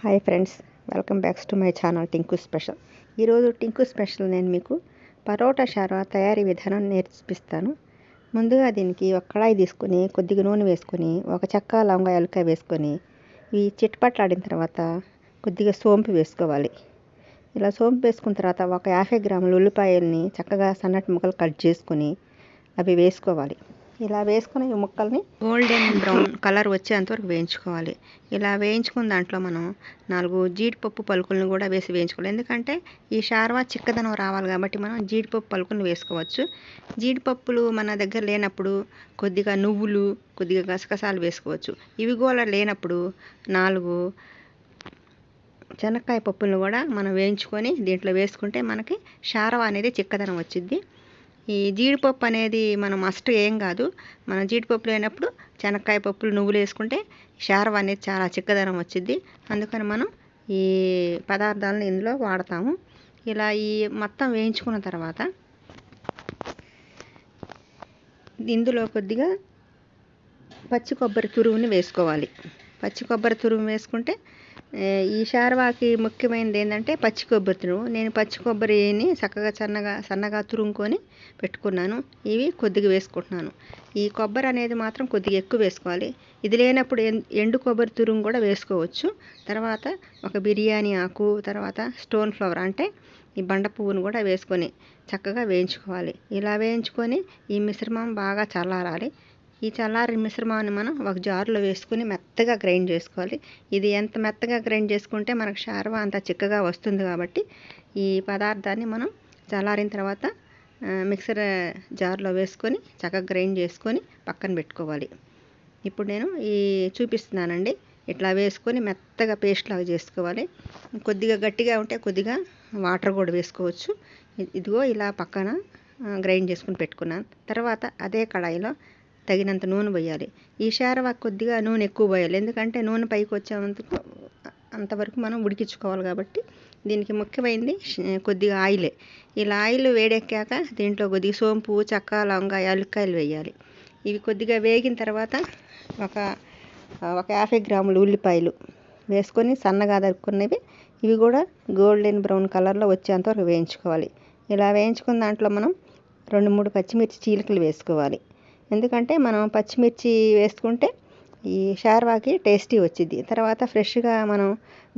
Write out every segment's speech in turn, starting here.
Hi friends, welcome backs to my channel Tinku special. ఈరోజు Tinku special నేను మీకు పరోటా షార్వా తయారీ విధానం నేర్పిస్తాను. ముందుగా దీనికి ఒక కడాయి తీసుకొని కొద్దిగా నూనె వేసుకొని ఒక చెక్క లవంగా యాలక్కాయ వేసుకొని ఇవి చిట్పట్లాడిన తర్వాత కొద్దిగా సోంపు వేసుకోవాలి. ఇలా సోంపు వేసుకున్న తర్వాత ఒక 50 గ్రాముల ఉల్లిపాయల్ని చక్కగా సన్నటి ముక్కలు కట్ చేసుకొని అవి వేసుకోవాలి. ఇలా వేసుకుని ఈ ముక్కల్ని గోల్డెన్ బ్రౌన్ కలర్ వచ్చేంతవరకు వేయించుకోవాలి. ఇలా వేయించుకున్న దాంట్లో మనం 4 జీడిపప్పు పలుకులను కూడా వేసి వేయించుకోవాలి. ఎందుకంటే ఈ షార్వా చిక్కదనం రావాలి కాబట్టి మనం జీడిపప్పు పలుకులను వేసుకోవచ్చు. జీడిపప్పులు మన దగ్గర లేనప్పుడు కొద్దిగా నువ్వులు, కొద్దిగా గసగసాలు వేసుకోవచ్చు. ఇవి కూడా లేనప్పుడు 4 శనక్కాయ పప్పులను కూడా మనం వేయించుకొని దీంట్లో వేసుకుంటే మనకి షార్వా అనేది చిక్కదనం వచ్చింది. ఈ జీడిపప్పు అనేది మనం మస్ట్ ఏం కాదు, మనం జీడిపప్పు లేనప్పుడు శనక్కాయ పప్పులు, నువ్వులు వేసుకుంటే షార్వా అనేది చాలా చిక్కదనం వచ్చింది. అందుకని మనం ఈ పదార్థాలను ఇందులో వాడతాము. ఇలా ఈ మొత్తం వేయించుకున్న తర్వాత ఇందులో కొద్దిగా పచ్చి కొబ్బరి తురుముని వేసుకోవాలి. పచ్చి కొబ్బరి తురుము వేసుకుంటే ఈ షార్వాకి ముఖ్యమైనది ఏంటంటే పచ్చి కొబ్బరి తురుము. నేను పచ్చి కొబ్బరిని చక్కగా సన్నగా తురుముకొని పెట్టుకున్నాను. ఇవి కొద్దిగా వేసుకుంటున్నాను. ఈ కొబ్బరి అనేది మాత్రం కొద్దిగా ఎక్కువ వేసుకోవాలి. ఇది లేనప్పుడు ఎండు కొబ్బరి తురుము కూడా వేసుకోవచ్చు. తర్వాత ఒక బిర్యానీ ఆకు, తర్వాత స్టోన్ ఫ్లవర్ అంటే ఈ బండ పువ్వును కూడా వేసుకొని చక్కగా వేయించుకోవాలి. ఇలా వేయించుకొని ఈ మిశ్రమం బాగా చల్లారాలి. ఈ చల్లారిన మిశ్రమాన్ని మనం ఒక జారులో వేసుకుని మెత్తగా గ్రైండ్ చేసుకోవాలి. ఇది ఎంత మెత్తగా గ్రైండ్ చేసుకుంటే మనకు షార్వా అంత చిక్కగా వస్తుంది. కాబట్టి ఈ పదార్థాన్ని మనం చల్లారిన తర్వాత మిక్సర్ జార్లో వేసుకొని చక్కగా గ్రైండ్ చేసుకొని పక్కన పెట్టుకోవాలి. ఇప్పుడు నేను చూపిస్తున్నానండి. ఇట్లా వేసుకొని మెత్తగా పేస్ట్ లాగా చేసుకోవాలి. కొద్దిగా గట్టిగా ఉంటే కొద్దిగా వాటర్ కూడా వేసుకోవచ్చు. ఇదిగో ఇలా పక్కన గ్రైండ్ చేసుకుని పెట్టుకున్నాను. తర్వాత అదే కడాయిలో తగినంత నూనె పోయాలి. ఈ షార్వా కొద్దిగా నూనె ఎక్కువ పోయాలి. ఎందుకంటే నూనె పైకి వచ్చేందుకు అంతవరకు మనం ఉడికించుకోవాలి. కాబట్టి దీనికి ముఖ్యమైనది కొద్దిగా ఆయిలే. ఇలా ఆయిల్ వేడెక్కాక దీంట్లో కొద్దిగా సోంపు, చెక్క, లవంగా, యాలక్కాయలు వేయాలి. ఇవి కొద్దిగా వేగిన తర్వాత ఒక 50 గ్రాముల ఉల్లిపాయలు వేసుకొని సన్నగా తరుక్కున్నవి ఇవి కూడా గోల్డెన్ బ్రౌన్ కలర్లో వచ్చేంతవరకు వేయించుకోవాలి. ఇలా వేయించుకున్న దాంట్లో మనం 2-3 పచ్చిమిర్చి చీలికలు వేసుకోవాలి. ఎందుకంటే మనం పచ్చిమిర్చి వేసుకుంటే ఈ షార్వాకి టేస్టీ వచ్చింది. తర్వాత ఫ్రెష్గా మనం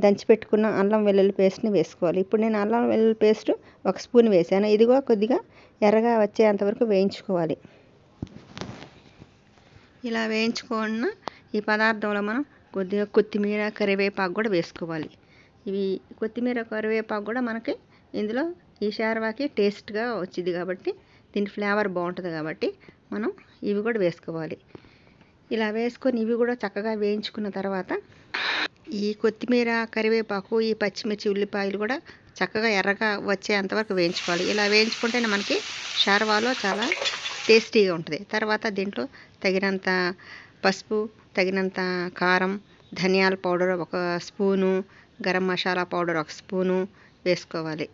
దంచిపెట్టుకున్న అల్లం వెల్లుల్లి పేస్ట్ని వేసుకోవాలి. ఇప్పుడు నేను అల్లం వెల్లుల్లి పేస్ట్ 1 స్పూన్ వేసాను. ఇదిగో కొద్దిగా ఎర్రగా వచ్చేంతవరకు వేయించుకోవాలి. ఇలా వేయించుకున్న ఈ పదార్థంలో మనం కొద్దిగా కొత్తిమీర, కరివేపాకు కూడా వేసుకోవాలి. ఇవి కొత్తిమీర, కరివేపాకు కూడా మనకి ఇందులో ఈ షార్వాకి టేస్ట్గా వచ్చింది కాబట్టి దీని ఫ్లేవర్ బాగుంటుంది. కాబట్టి మనం ఇవి కూడా వేసుకోవాలి. ఇలా వేసుకొని ఇవి కూడా చక్కగా వేయించుకున్న తర్వాత ఈ కొత్తిమీర, కరివేపాకు, ఈ పచ్చిమిర్చి, ఉల్లిపాయలు కూడా చక్కగా ఎర్రగా వచ్చేంతవరకు వేయించుకోవాలి. ఇలా వేయించుకుంటేనే మనకి షార్వాలో చాలా టేస్టీగా ఉంటుంది. తర్వాత దీంట్లో తగినంత పసుపు, తగినంత కారం, ధనియాల powder 1 spoon, garam masala powder 1 spoon వేసుకోవాలి.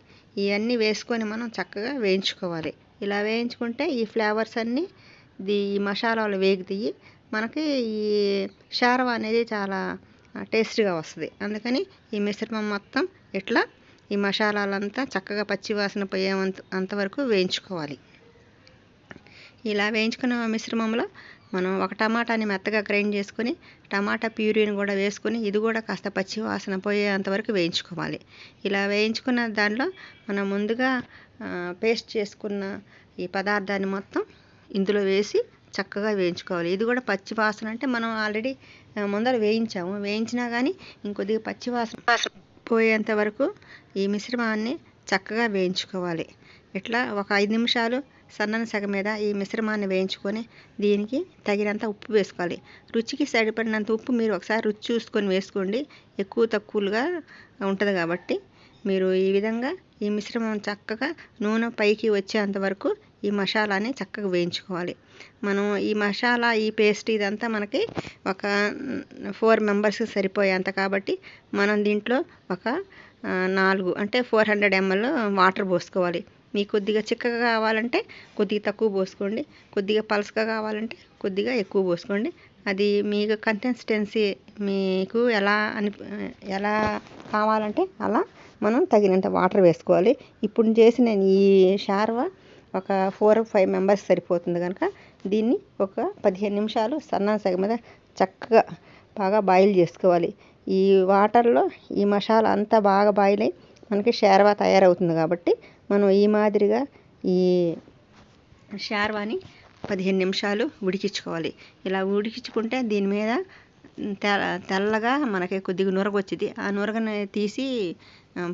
ఇవన్నీ వేసుకొని మనం చక్కగా వేయించుకోవాలి. ఇలా వేయించుకుంటే ఈ ఫ్లేవర్స్ అన్నీ ఈ మసాలాలు వేగుతాయి. మనకి ఈ షార్వా అనేది చాలా టేస్టీగా వస్తుంది. అందుకని ఈ మిశ్రమం మొత్తం ఇట్లా ఈ మసాలాలంతా చక్కగా పచ్చివాసన పోయేంతవరకు వేయించుకోవాలి. ఇలా వేయించుకున్న మిశ్రమంలో మనం 1 టమాటాని మెత్తగా గ్రైండ్ చేసుకొని టమాటా ప్యూరీని కూడా వేసుకొని ఇది కూడా కాస్త పచ్చివాసన పోయేంతవరకు వేయించుకోవాలి. ఇలా వేయించుకున్న దానిలో మనం ముందుగా పేస్ట్ చేసుకున్న ఈ పదార్థాన్ని మొత్తం ఇందులో వేసి చక్కగా వేయించుకోవాలి. ఇది కూడా పచ్చివాసన అంటే మనం ఆల్రెడీ ముందర వేయించినా కానీ ఇంకొద్దిగా పచ్చివాసన పోయేంత వరకు ఈ మిశ్రమాన్ని చక్కగా వేయించుకోవాలి. ఇట్లా ఒక 5 నిమిషాలు సన్నని సెగ మీద ఈ మిశ్రమాన్ని వేయించుకొని దీనికి తగినంత ఉప్పు వేసుకోవాలి. రుచికి సరిపడినంత ఉప్పు మీరు ఒకసారి రుచి చూసుకొని వేసుకోండి. ఎక్కువ తక్కువగా ఉంటుంది కాబట్టి మీరు ఈ విధంగా ఈ మిశ్రమం చక్కగా నూనె పైకి వచ్చేంత వరకు ఈ మసాలాని చక్కగా వేయించుకోవాలి. మనం ఈ మసాలా, ఈ పేస్ట్ ఇదంతా మనకి ఒక 4 మెంబర్స్కి సరిపోయేంత కాబట్టి మనం దీంట్లో ఒక 4 అంటే 400 ml వాటర్ పోసుకోవాలి. మీకు కొద్దిగా చిక్కగా కావాలంటే కొద్దిగా తక్కువ పోసుకోండి, కొద్దిగా పలసగా కావాలంటే కొద్దిగా ఎక్కువ పోసుకోండి. అది మీకు కన్సిస్టెన్సీ మీకు ఎలా కావాలంటే అలా మనం తగినంత వాటర్ వేసుకోవాలి. ఇప్పుడు చేసిన ఈ షార్వా ఒక 4-5 మెంబర్స్ సరిపోతుంది కనుక దీన్ని ఒక 15 నిమిషాలు సన్న సెగ మీద చక్కగా బాగా బాయిల్ చేసుకోవాలి. ఈ వాటర్లో ఈ మసాలా అంతా బాగా బాయిల్ అయ్యి మనకి షార్వా తయారవుతుంది కాబట్టి మనం ఈ మాదిరిగా ఈ షార్వాని 15 నిమిషాలు ఉడికించుకోవాలి. ఇలా ఉడికించుకుంటే దీని మీద తెల్లగా మనకి కొద్దిగా నురగ వచ్చింది. ఆ నురగని తీసి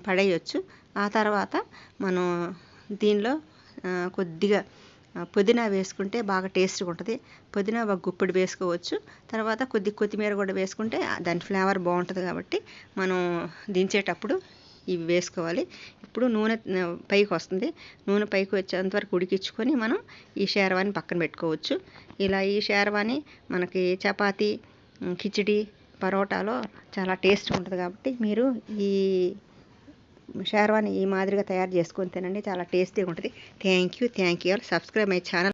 పడేయచ్చు. ఆ తర్వాత మనం దీనిలో కొద్దిగా పుదీనా వేసుకుంటే బాగా టేస్ట్గా ఉంటుంది. పుదీనా ఒక గుప్పెడు వేసుకోవచ్చు. తర్వాత కొత్తిమీర కూడా వేసుకుంటే దాని ఫ్లేవర్ బాగుంటుంది కాబట్టి మనం దించేటప్పుడు ఇవి వేసుకోవాలి. ఇప్పుడు నూనె పైకి వస్తుంది. నూనె పైకి వచ్చేంతవరకు ఉడికించుకొని మనం ఈ షార్వాని పక్కన పెట్టుకోవచ్చు. ఇలా ఈ షార్వాని మనకి చపాతీ, కిచిడి, పరోటాలో చాలా టేస్ట్ ఉంటుంది కాబట్టి మీరు ఈ షార్వాని ఈ మాదిరిగా తయారు చేసుకొని తినండి. చాలా టేస్టీగా ఉంటుంది. Thank you. Subscribe my channel.